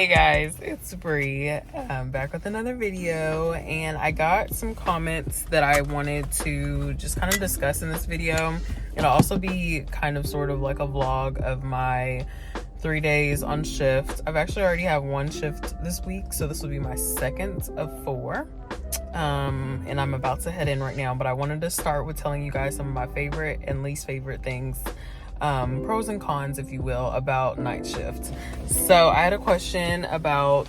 Hey guys, it's Bree. I'm back with another video, and I got some comments that I wanted to just kind of discuss in this video. It'll also be kind of sort of like a vlog of my 3 days on shift. I've actually already have one shift this week, so this will be my second of 4. And I'm about to head in right now, but I wanted to start with telling you guys some of my favorite and least favorite things, pros and cons, if you will, about night shift. So I had a question about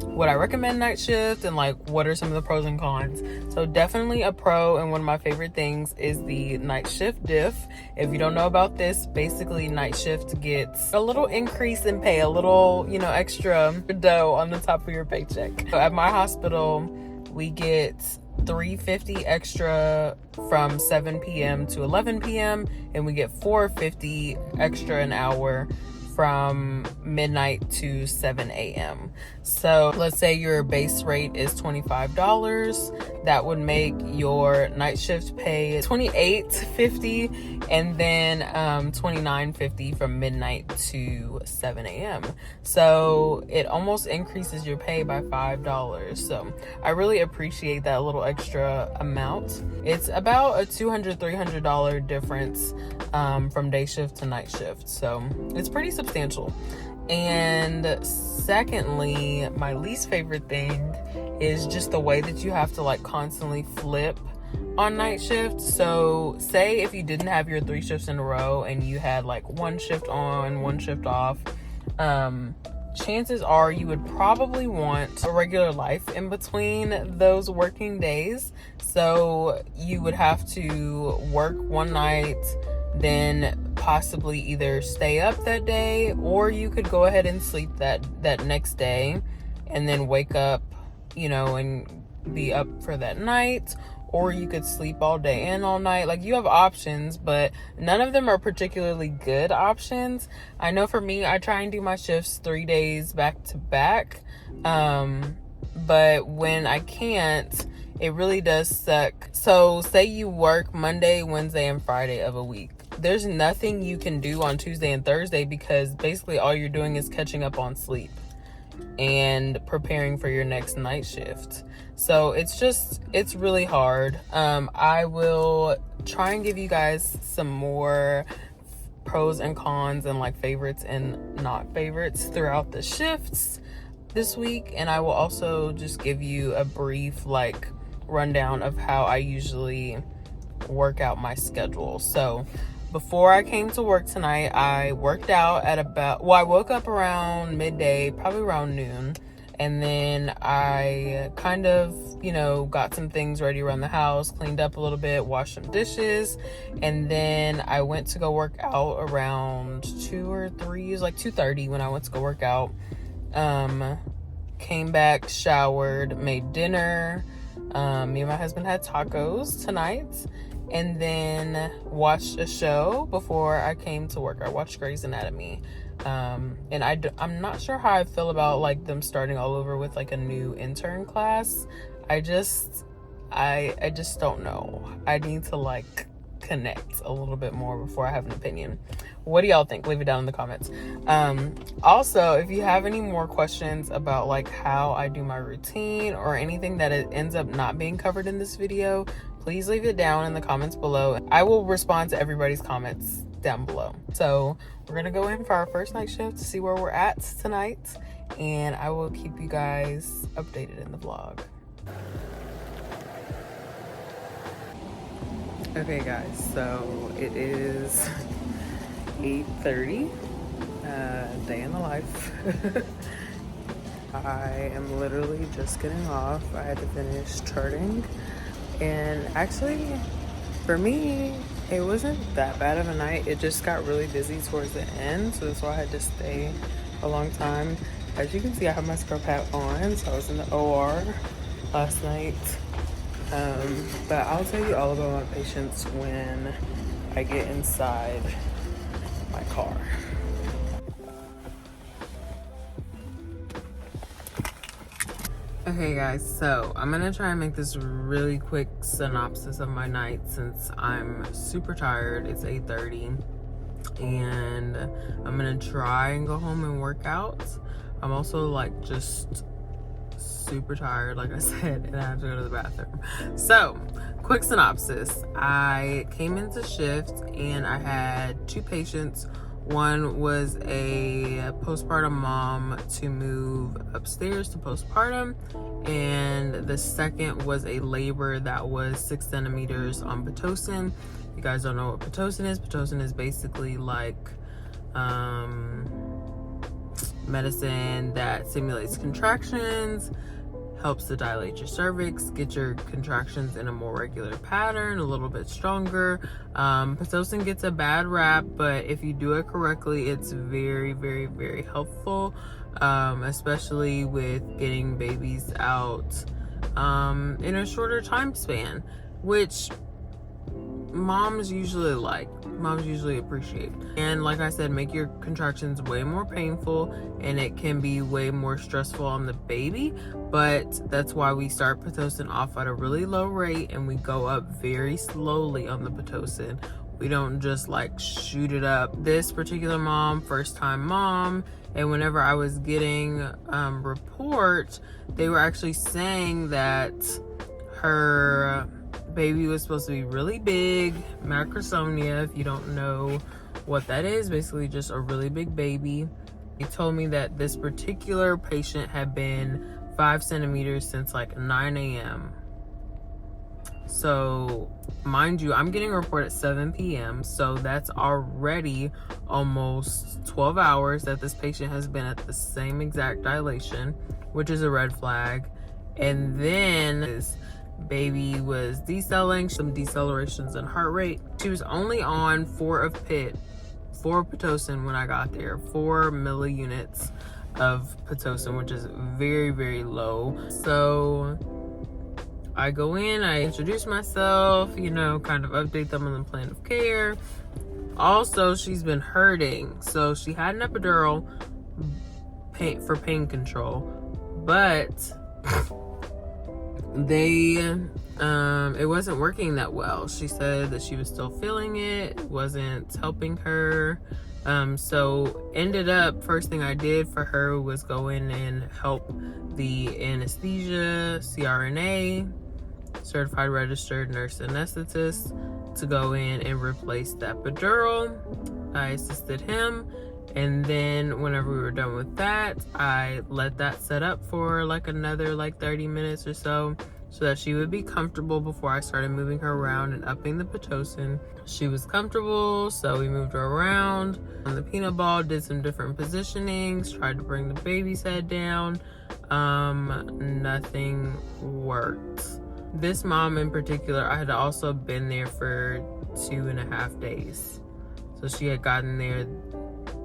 would I recommend night shift and like what are some of the pros and cons. So definitely a pro, and one of my favorite things is the night shift diff. If you don't know about this, basically night shift gets a little increase in pay, a little, you know, extra dough on the top of your paycheck. So at my hospital, we get $3.50 extra from 7 p.m. to 11 p.m. and we get $4.50 extra an hour from midnight to 7 a.m. So let's say your base rate is $25. That would make your night shift pay $28.50 and then $29.50 from midnight to 7 a.m. So it almost increases your pay by $5. So I really appreciate that little extra amount. It's about a $200-$300 difference from day shift to night shift. So it's pretty substantial. And secondly, my least favorite thing is just the way that you have to like constantly flip on night shift. So say if you didn't have your 3 shifts in a row and you had like 1 shift on, 1 shift off, chances are you would probably want a regular life in between those working days. So you would have to work one night, then possibly either stay up that day, or you could go ahead and sleep that next day and then wake up, you know, and be up for that night, or you could sleep all day and all night. Like, you have options, but none of them are particularly good options. I know for me, I try and do my shifts 3 days back to back, but when I can't, it really does suck. So say you work Monday, Wednesday, and Friday of a week. There's nothing you can do on Tuesday and Thursday because basically all you're doing is catching up on sleep and preparing for your next night shift. So it's really hard. I will try and give you guys some more pros and cons and like favorites and not favorites throughout the shifts this week. And I will also just give you a brief like rundown of how I usually work out my schedule. So before I came to work tonight, I worked out at I woke up around midday, probably around noon. And then I kind of, you know, got some things ready around the house, cleaned up a little bit, washed some dishes. And then I went to go work out around 2 or 3, it was like 2:30 when I went to go work out. Came back, showered, made dinner. Me and my husband had tacos tonight. And then watched a show before I came to work. I watched Grey's Anatomy. And I'm not sure how I feel about like them starting all over with like a new intern class. I just don't know. I need to like connect a little bit more before I have an opinion. What do y'all think? Leave it down in the comments. Also, if you have any more questions about like how I do my routine or anything that it ends up not being covered in this video, please leave it down in the comments below. I will respond to everybody's comments down below. So we're gonna go in for our first night shift to see where we're at tonight, and I will keep you guys updated in the vlog. Okay guys, so it is 8:30, day in the life. I am literally just getting off. I had to finish charting, and actually for me it wasn't that bad of a night. It just got really busy towards the end, so that's why I had to stay a long time. As you can see, I have my scrub hat on, so I was in the OR last night. But I'll tell you all about my patients when I get inside my car. Okay guys, so I'm gonna try and make this really quick synopsis of my night since I'm super tired. It's 8:30 and I'm gonna try and go home and work out. I'm also like just super tired, like I said, and I have to go to the bathroom. So, quick synopsis. I came into shift and I had 2 patients. One was a postpartum mom to move upstairs to postpartum, and the second was a labor that was 6 centimeters on Pitocin. If you guys don't know what Pitocin is basically like medicine that simulates contractions, helps to dilate your cervix, get your contractions in a more regular pattern, a little bit stronger. Pitocin gets a bad rap, but if you do it correctly, it's very, very, very helpful, especially with getting babies out in a shorter time span, which moms usually appreciate. And like I said, make your contractions way more painful, and it can be way more stressful on the baby, but that's why we start Pitocin off at a really low rate and we go up very slowly on the Pitocin. We don't just like shoot it up. This particular mom, first time mom, and whenever I was getting reports, they were actually saying that her baby was supposed to be really big, macrosomia. If you don't know what that is, basically just a really big baby. He told me that this particular patient had been 5 centimeters since like 9 a.m. So mind you, I'm getting a report at 7 p.m. So that's already almost 12 hours that this patient has been at the same exact dilation, which is a red flag. And then this baby was decelerating, some decelerations in heart rate. She was only on 4 Pitocin when I got there, 4 milliunits of Pitocin, which is very, very low. So I go in, I introduce myself, you know, kind of update them on the plan of care. Also, she's been hurting, so she had an epidural for pain control, but it wasn't working that well. She said that she was still feeling it, wasn't helping her. So ended up, first thing I did for her was go in and help the anesthesia, CRNA, certified registered nurse anesthetist, to go in and replace the epidural. I assisted him, and then whenever we were done with that, I let that set up for like another 30 minutes or so that she would be comfortable before I started moving her around and upping the Pitocin. She was comfortable, so we moved her around on the peanut ball, did some different positionings, tried to bring the baby's head down. Nothing worked. This mom in particular, I had also been there for 2.5 days. So she had gotten there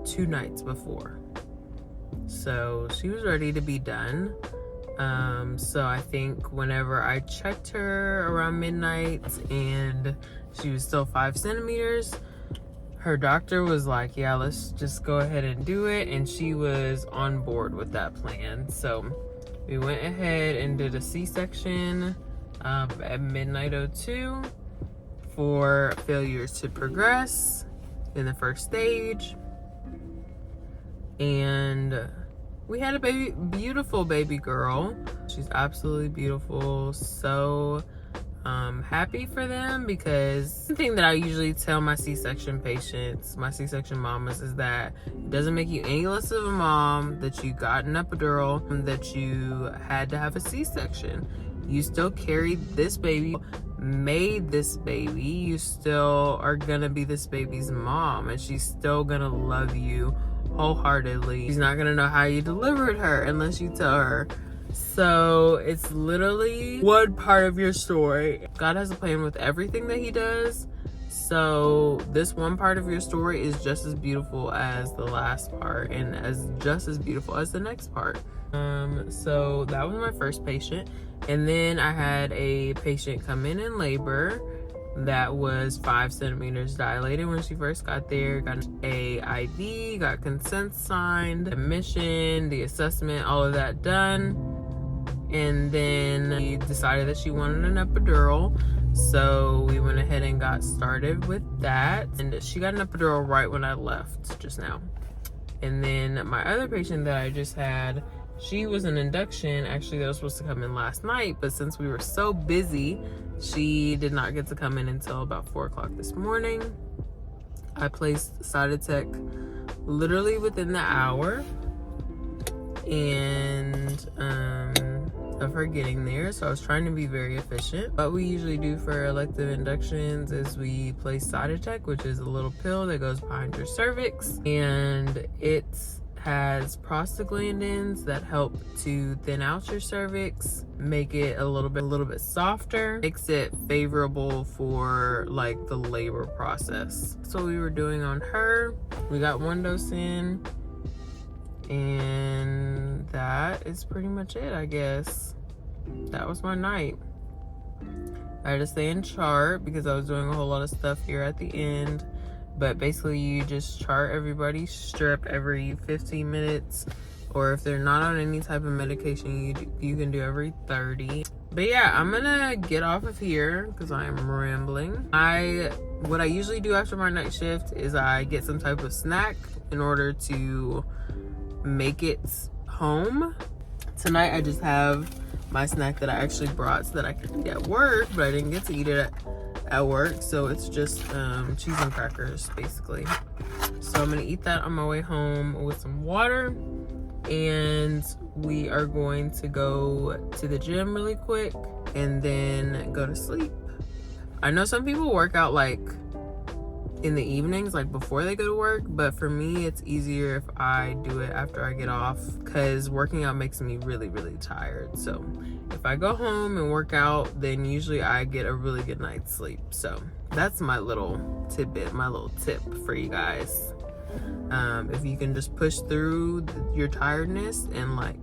2 nights before. So she was ready to be done. So I think whenever I checked her around midnight and she was still 5 centimeters, her doctor was like, yeah, let's just go ahead and do it. And she was on board with that plan. So we went ahead and did a C-section at midnight 02 for failure to progress in the first stage. And we had a beautiful baby girl. She's absolutely beautiful. So happy for them, because the thing that I usually tell my C-section patients, my C-section mamas, is that it doesn't make you any less of a mom that you got an epidural and that you had to have a C-section. You still carried this baby, made this baby. You still are gonna be this baby's mom, and she's still gonna love you wholeheartedly. She's not gonna know how you delivered her unless you tell her. So it's literally one part of your story. God has a plan with everything that he does. So this one part of your story is just as beautiful as the last part, and just as beautiful as the next part. So that was my first patient. And then I had a patient come in labor that was 5 centimeters dilated when she first got there. Got a IV, got consent signed, admission, the assessment, all of that done. And then she decided that she wanted an epidural. So we went ahead and got started with that. And she got an epidural right when I left just now. And then my other patient that I just had, she was an induction actually that was supposed to come in last night, but since we were so busy, she did not get to come in until about 4 o'clock this morning. I placed Cytotec literally within the hour and of her getting there, so I was trying to be very efficient. What we usually do for elective inductions is we place Cytotec, which is a little pill that goes behind your cervix, and it has prostaglandins that help to thin out your cervix, make it a little bit softer, makes it favorable for like the labor process. That's what we were doing on her. We got 1 dose in, and that is pretty much it, I guess. That was my night. I had to stay in chart because I was doing a whole lot of stuff here at the end. But basically you just chart everybody's strip every 15 minutes, or if they're not on any type of medication, you can do every 30. But yeah, I'm gonna get off of here because I am rambling. What I usually do after my night shift is I get some type of snack in order to make it home. Tonight I just have my snack that I actually brought so that I could eat at work, but I didn't get to eat it at work, so it's just cheese and crackers basically. So I'm gonna eat that on my way home with some water, and we are going to go to the gym really quick and then go to sleep. I know some people work out like in the evenings, like before they go to work, but for me it's easier if I do it after I get off because working out makes me really tired. So if I go home and work out, then usually I get a really good night's sleep. So that's my little tidbit, my little tip for you guys. If you can just push through your tiredness and like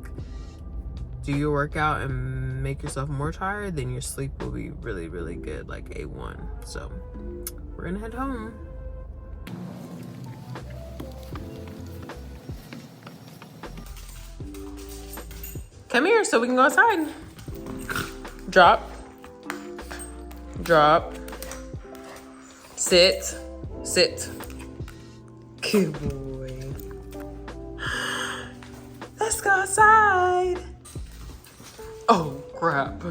do your workout and make yourself more tired, then your sleep will be really good, like A1. So we're gonna head home. Come here so we can go outside. Drop. Drop. Sit. Sit. Good boy. Let's go outside. Oh, crap.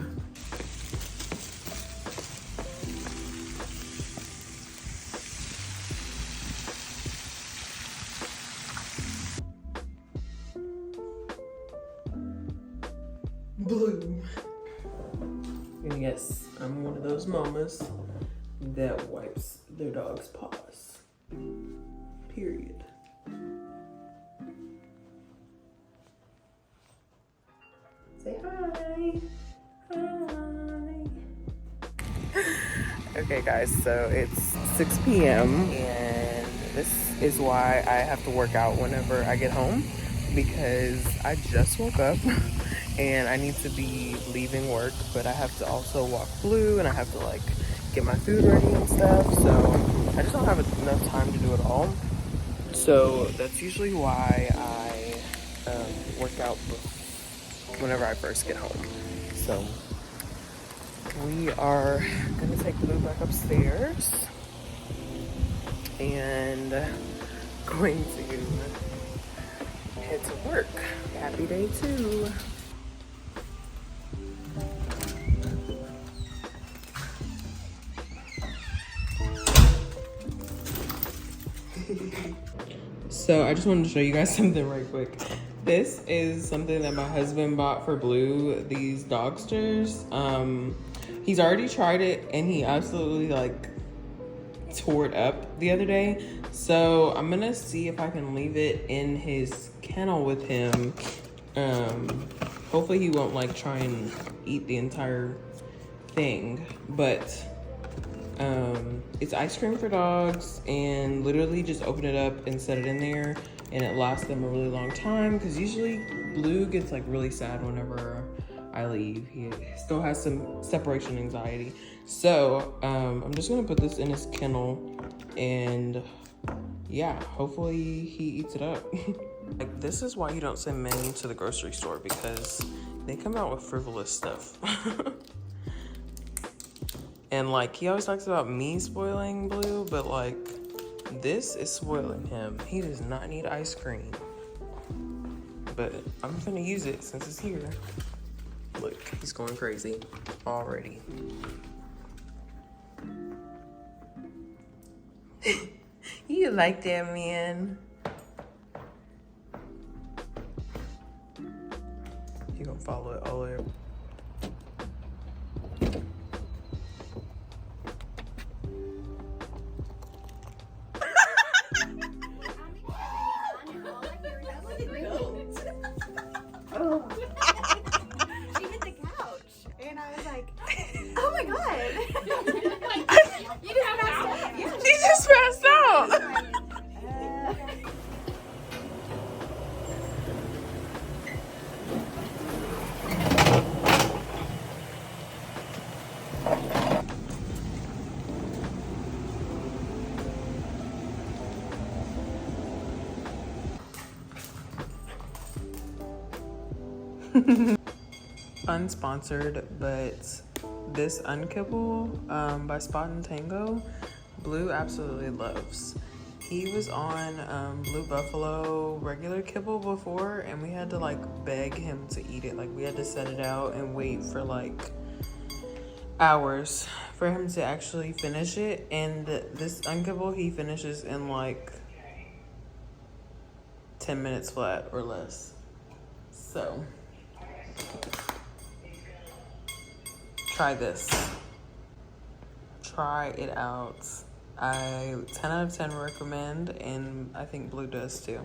Blue. And yes, I'm one of those mamas that wipes their dog's paws. Period. Say hi. Hi. Okay guys, so it's 6 p.m. and this is why I have to work out whenever I get home, because I just woke up and I need to be leaving work, but I have to also walk Blue and I have to like get my food ready and stuff. So I just don't have enough time to do it all. So that's usually why I work out whenever I first get home. So we are gonna take Blue back upstairs and going to head to work. Happy day 2. So I just wanted to show you guys something right quick. This is something that my husband bought for Blue, these Dogsters. He's already tried it and he absolutely like tore it up the other day. So I'm gonna see if I can leave it in his kennel with him. Hopefully he won't like try and eat the entire thing, but it's ice cream for dogs, and literally just open it up and set it in there and it lasts them a really long time, because usually Blue gets like really sad whenever I leave. He still has some separation anxiety. So I'm just gonna put this in his kennel and yeah, hopefully he eats it up. Like, this is why you don't send men to the grocery store, because they come out with frivolous stuff. And like, he always talks about me spoiling Blue, but like, This is spoiling him. He does not need ice cream. But I'm gonna use it since it's here. Look, he's going crazy already. You like that, man? You gonna follow it all the way up. She hit the couch, and I was like, "Oh my god!" You just passed out. Yeah. She just passed out. Unsponsored, but this unkibble by Spot and Tango, Blue absolutely loves. He was on Blue Buffalo regular kibble before, and we had to like beg him to eat it. Like we had to set it out and wait for like hours for him to actually finish it. And this unkibble he finishes in like 10 minutes flat or less. So try this. Try it out. I 10 out of 10 recommend, and I think Blue does too.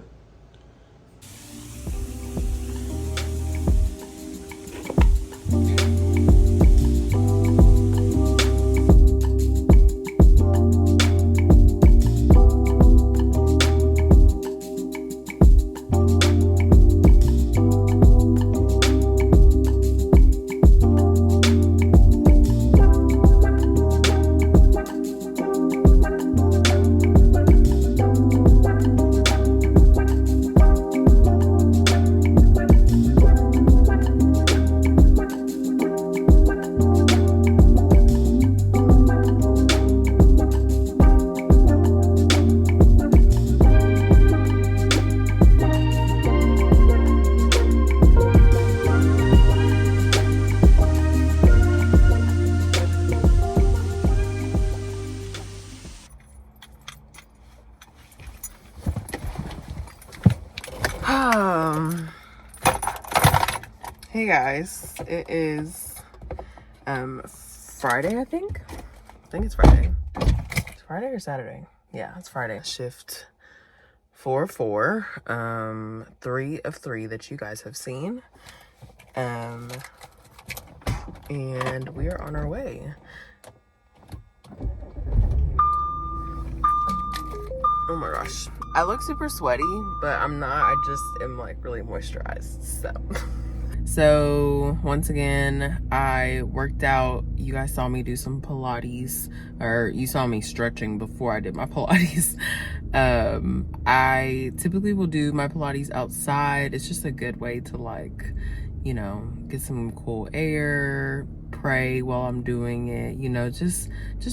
Hey guys, it is Friday, I think it's Friday. It's Friday or Saturday? Yeah, it's Friday. Shift 4-4, 3 of 3 that you guys have seen. And we are on our way. Oh my gosh. I look super sweaty, but I'm not. I just am like really moisturized, so. So once again, I worked out. You guys saw me do some Pilates, or you saw me stretching before I did my Pilates. I typically will do my Pilates outside. It's just a good way to like, you know, get some cool air, pray while I'm doing it, you know, just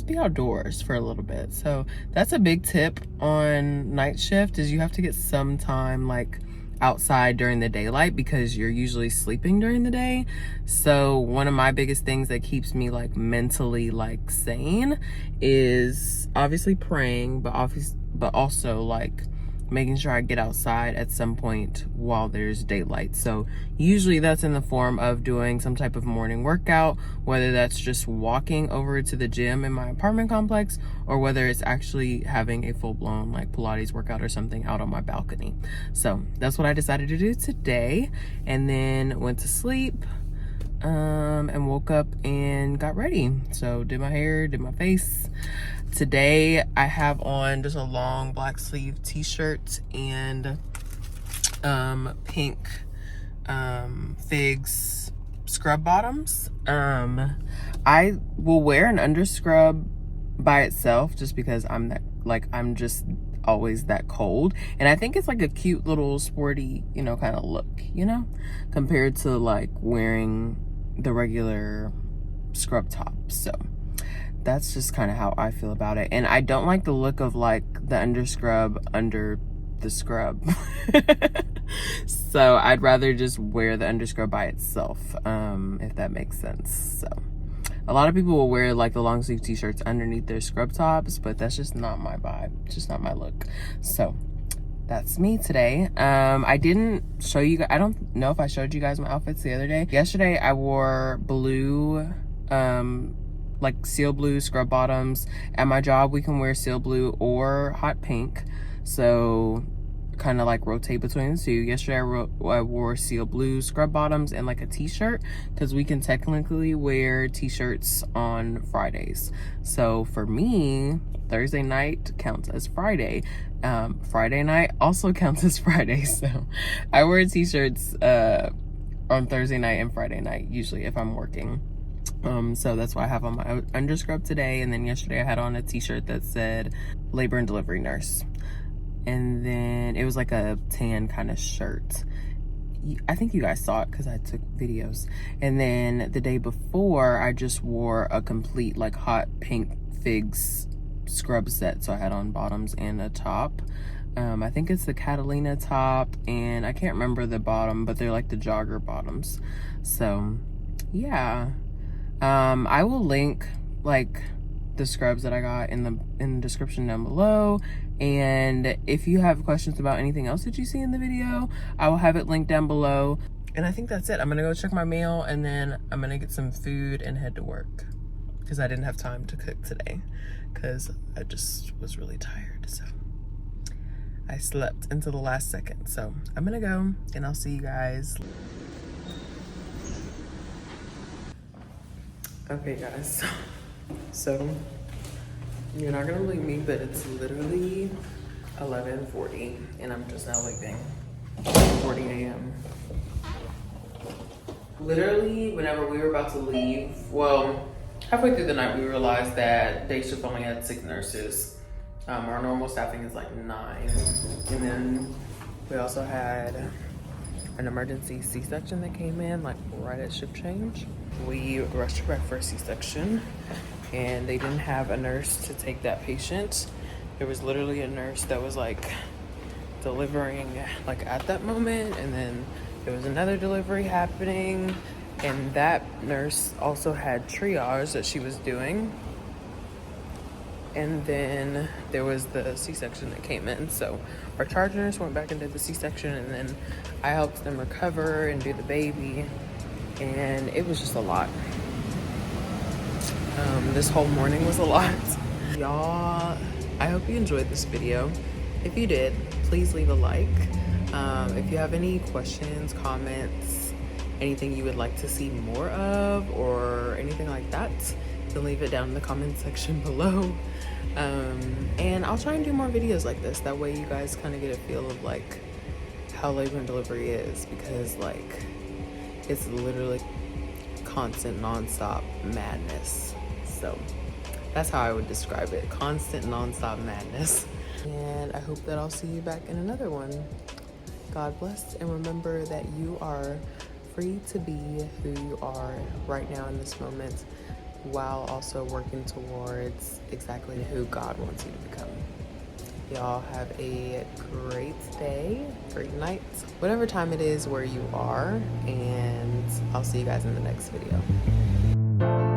be outdoors for a little bit. So that's a big tip on night shift, is you have to get some time like outside during the daylight, because you're usually sleeping during the day. So one of my biggest things that keeps me like mentally like sane is obviously praying, but also like making sure I get outside at some point while there's daylight. So usually that's in the form of doing some type of morning workout, whether that's just walking over to the gym in my apartment complex, or whether it's actually having a full-blown like Pilates workout or something out on my balcony. So that's what I decided to do today, and then went to sleep and woke up and got ready. So did my hair, did my face. Today I have on just a long black sleeve t-shirt and pink Figs scrub bottoms. I will wear an underscrub by itself just because I'm just always that cold, and I think it's like a cute little sporty, you know, kind of look, you know, compared to like wearing the regular scrub top. So that's just kind of how I feel about it. And I don't like the look of like the underscrub under the scrub. So I'd rather just wear the underscrub by itself, if that makes sense. So a lot of people will wear like the long sleeve t-shirts underneath their scrub tops, but that's just not my vibe. It's just not my look. So that's me today. I didn't show you guys, I don't know if I showed you guys my outfits the other day. Yesterday I wore blue, like seal blue scrub bottoms. At my job we can wear seal blue or hot pink, so kind of like rotate between the two. Yesterday I wore seal blue scrub bottoms and like a t-shirt, because we can technically wear t-shirts on Fridays. So for me, Thursday night counts as Friday. Friday night also counts as Friday. So I wear t-shirts on Thursday night and Friday night usually if I'm working. So that's why I have on my underscrub today. And then yesterday I had on a t-shirt that said labor and delivery nurse. And then it was like a tan kind of shirt. I think you guys saw it because I took videos. And then the day before I just wore a complete like hot pink figs scrub set. So I had on bottoms and a top. I think it's the Catalina top, and I can't remember the bottom, but they're like the jogger bottoms. So yeah. I will link like the scrubs that I got in the description down below, and if you have questions about anything else that you see in the video, I will have it linked down below. And I think that's it. I'm gonna go check my mail, and then I'm gonna get some food and head to work, because I didn't have time to cook today because I just was really tired. So I slept until the last second. So I'm gonna go, and I'll see you guys. Okay guys, so you're not gonna believe me, but it's literally 11:40 and I'm just now leaving. 11:40 a.m. Literally, whenever we were about to leave, well, halfway through the night, we realized that day shift only had 6 nurses. Our normal staffing is like 9. And then we also had an emergency C-section that came in like right at shift change. We rushed her back for a C-section, and they didn't have a nurse to take that patient. There was literally a nurse that was like delivering like at that moment, and then there was another delivery happening, and that nurse also had triage that she was doing. And then there was the C-section that came in. So our charge nurse went back into the C-section, and then I helped them recover and do the baby. And it was just a lot. This whole morning was a lot. Y'all, I hope you enjoyed this video. If you did, please leave a like. If you have any questions, comments, anything you would like to see more of, or anything like that, then leave it down in the comment section below. And I'll try and do more videos like this. That way you guys kind of get a feel of like how labor and delivery is, because like it's literally constant non-stop madness. So that's how I would describe it. Constant non-stop madness. And I hope that I'll see you back in another one. God bless, and remember that you are free to be who you are right now in this moment, while also working towards exactly who God wants you to become. Y'all have a great day, great night, whatever time it is where you are, and I'll see you guys in the next video.